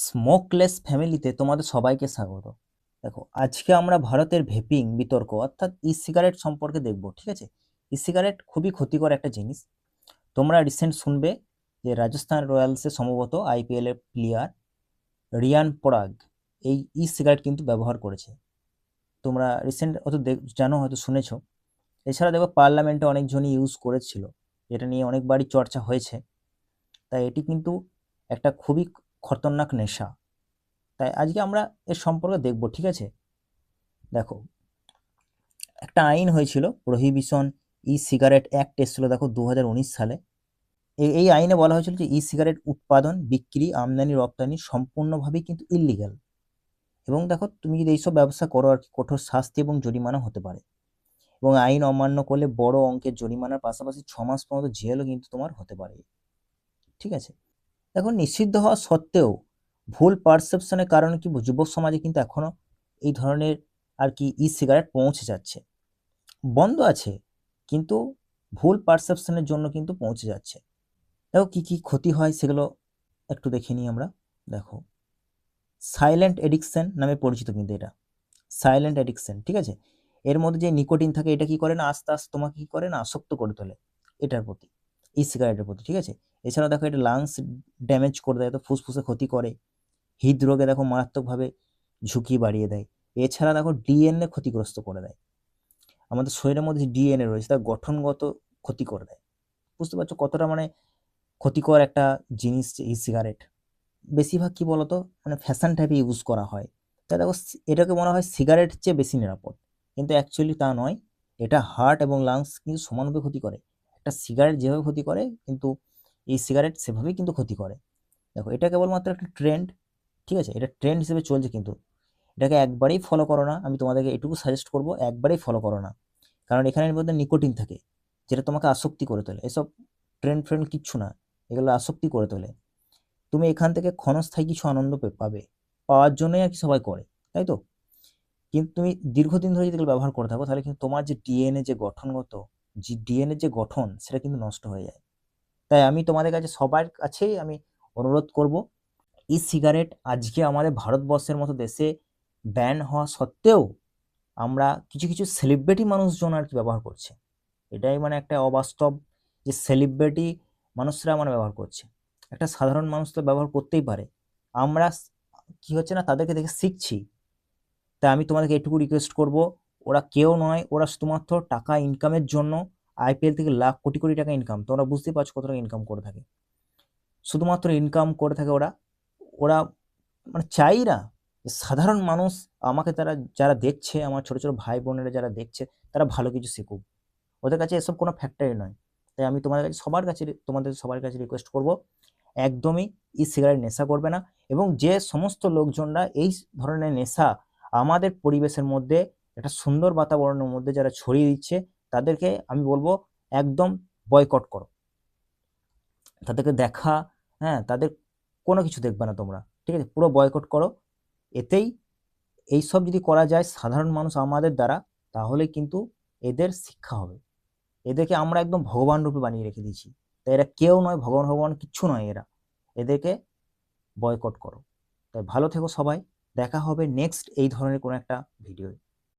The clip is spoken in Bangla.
স্মোকলেস ফ্যামিলিতে তোমাদের সবাইকে স্বাগত। দেখো, আজকে আমরা ভারতের ভেপিং বিতর্ক অর্থাৎ ই সিগারেট সম্পর্কে দেখব। ঠিক আছে, ই সিগারেট খুবই ক্ষতিকর একটা জিনিস। তোমরা রিসেন্ট শুনবে যে রাজস্থান রয়্যালসে সম্ভবত আইপিএল এর প্লেয়ার রিয়ান পরাগ এই ই সিগারেট কিন্তু ব্যবহার করেছে। তোমরা রিসেন্ট হয়তো জানো, হয়তো শুনেছো। এছাড়া দেখো, পার্লামেন্টে অনেকজনই ইউজ করেছিল, এটা নিয়ে অনেকবারই চর্চা হয়েছে। তাই এটি কিন্তু একটা খুবই খতরনাক নেশা। তাই আজকে আমরা এর সম্পর্কে দেখব। ঠিক আছে, দেখো, একটা আইন হয়েছিল, প্রহিবিশন ই সিগারেট অ্যাক্ট এসেছিল, দেখো 2019 সালে। এই আইনে বলা হয়েছিল যে ই সিগারেট উৎপাদন, বিক্রি, আমদানি, রপ্তানি সম্পূর্ণভাবেই কিন্তু ইললিগাল। এবং দেখো, তুমি যদি এইসব ব্যবসা করো আর কি, কঠোর শাস্তি এবং জরিমানা হতে পারে। এবং আইন অমান্য করলে বড় অঙ্কের জরিমানার পাশাপাশি 6 মাস পর্যন্ত জেলও কিন্তু তোমার হতে পারে। ঠিক আছে, দেখো, নিষিদ্ধ হওয়া সত্ত্বেও ভুল পারসেপশনের কারণে কি যুবক সমাজে কিন্তু এখনো এই ধরনের আর কি ই সিগারেট পৌঁছে যাচ্ছে। বন্ধ আছে, কিন্তু ভুল পারসেপশনের জন্য কিন্তু পৌঁছে যাচ্ছে। দেখো কি কি ক্ষতি হয় সেগুলো একটু দেখে নিই আমরা। দেখো, সাইলেন্ট এডিকশন নামে পরিচিত কিন্তু এটা, সাইলেন্ট এডিকশন। ঠিক আছে, এর মধ্যে যে নিকোটিন থাকে, এটা কি করে না, আস্তে আস্তে তোমাকে কি করে না, আসক্ত করে তোলে এটার প্রতি, ই সিগারেটের প্রতি। ঠিক আছে, এছাড়াও দেখো, এটা লাংস ড্যামেজ করে দেয়, তো ফুসফুসে ক্ষতি করে, হৃদরোগে দেখো মারাত্মকভাবে ঝুঁকি বাড়িয়ে দেয়। এছাড়া দেখো, ডিএনএ ক্ষতিগ্রস্ত করে দেয়। আমাদের শরীরের মধ্যে যে ডিএনএ রয়েছে তার গঠনগত ক্ষতি করে দেয়। বুঝতে পারছো কতটা মানে ক্ষতিকর একটা জিনিস ই সিগারেট। বেশিরভাগ কি বলতো, মানে ফ্যাশন টাইপে ইউজ করা হয়। তাই দেখো, এটাকে মনে হয় সিগারেট চেয়ে বেশি নিরাপদ, কিন্তু অ্যাকচুয়ালি তা নয়। এটা হার্ট এবং লাংস কিন্তু সমানভাবে ক্ষতি করে। একটা সিগারেট যেভাবে ক্ষতি করে, কিন্তু এই সিগারেট সেভাবেই কিন্তু ক্ষতি করে। দেখো, এটা কেবলমাত্র একটা ট্রেন্ড। ঠিক আছে, এটা ট্রেন্ড হিসেবে চলছে, কিন্তু এটাকে একবারেই ফলো করো না। আমি তোমাদেরকে এটুকু সাজেস্ট করবো, একবারেই ফলো করো না। কারণ এখানের মধ্যে নিকোটিন থাকে, যেটা তোমাকে আসক্তি করে তোলে। এসব ট্রেন্ড ফ্রেন্ড কিচ্ছু না, এগুলো আসক্তি করে তোলে। তুমি এখান থেকে ক্ষণস্থায়ী কিছু আনন্দ পাবে, পাওয়ার জন্যই আর কি সবাই করে, তাই তো? কিন্তু তুমি দীর্ঘদিন ধরে যদি এগুলো ব্যবহার করে থাকো, তাহলে কিন্তু তোমার যে ডিএনএ যে গঠনগত, যে ডিএনএ যে গঠন, সেটা কিন্তু নষ্ট হয়ে যায়। তাই আমি তোমাদের কাছে, সবার কাছেই আমি অনুরোধ করব, ই সিগারেট আজকে আমাদের ভারতবর্ষের মতো দেশে ব্যান হওয়া সত্ত্বেও আমরা কিছু কিছু সেলিব্রিটি মানুষজন আর কি ব্যবহার করছে। এটাই মানে একটা অবাস্তব, যে সেলিব্রিটি মানুষরা মানে ব্যবহার করছে। একটা সাধারণ মানুষ তো ব্যবহার করতেই পারে। আমরা কি হচ্ছে না, তাদেরকে দেখে শিখছি। তাই আমি তোমাদেরকে এটুকু রিকোয়েস্ট করব, ওরা কেউ নয়, ওরা শুধুমাত্র টাকা ইনকামের জন্য, আইপিএল থেকে লাখ কোটি কোটি টাকা ইনকাম, তোমরা বুঝতেই পারছো কত টাকা ইনকাম করে থাকে। শুধুমাত্র ইনকাম করে থাকে ওরা। ওরা মানে চাই না যে সাধারণ মানুষ, আমাকে তারা যারা দেখছে, আমার ছোট ছোট ভাই বোনেরা যারা দেখছে, তারা ভালো কিছু শিখুক। ওদের কাছে এসব কোনো ফ্যাক্টরি নয়। তাই আমি তোমাদের কাছে, তোমাদের সবার কাছে রিকোয়েস্ট করব, একদমই ই সিগারেট নেশা করবে না। এবং যে সমস্ত লোকজনরা এই ধরনের নেশা আমাদের পরিবেশের মধ্যে, একটা সুন্দর বাতাবরণের মধ্যে যারা ছড়িয়ে দিচ্ছে, তাদেরকে আমি বলবো একদম বয়কট করো। তাদেরকে দেখা, হ্যাঁ, তাদের কোনো কিছু দেখবে না তোমরা। ঠিক আছে, পুরো বয়কট করো। এতেই, এইসব যদি করা যায় সাধারণ মানুষ আমাদের দ্বারা, তাহলে কিন্তু এদের শিক্ষা হবে। এদেরকে আমরা একদম ভগবান রূপে বানিয়ে রেখে দিয়েছি। তাই এরা কেউ নয়, ভগবান ভগবান কিচ্ছু নয় এরা। এদেরকে বয়কট করো। তাই ভালো থেকো সবাই, দেখা হবে নেক্সট এই ধরনের কোনো একটা ভিডিও।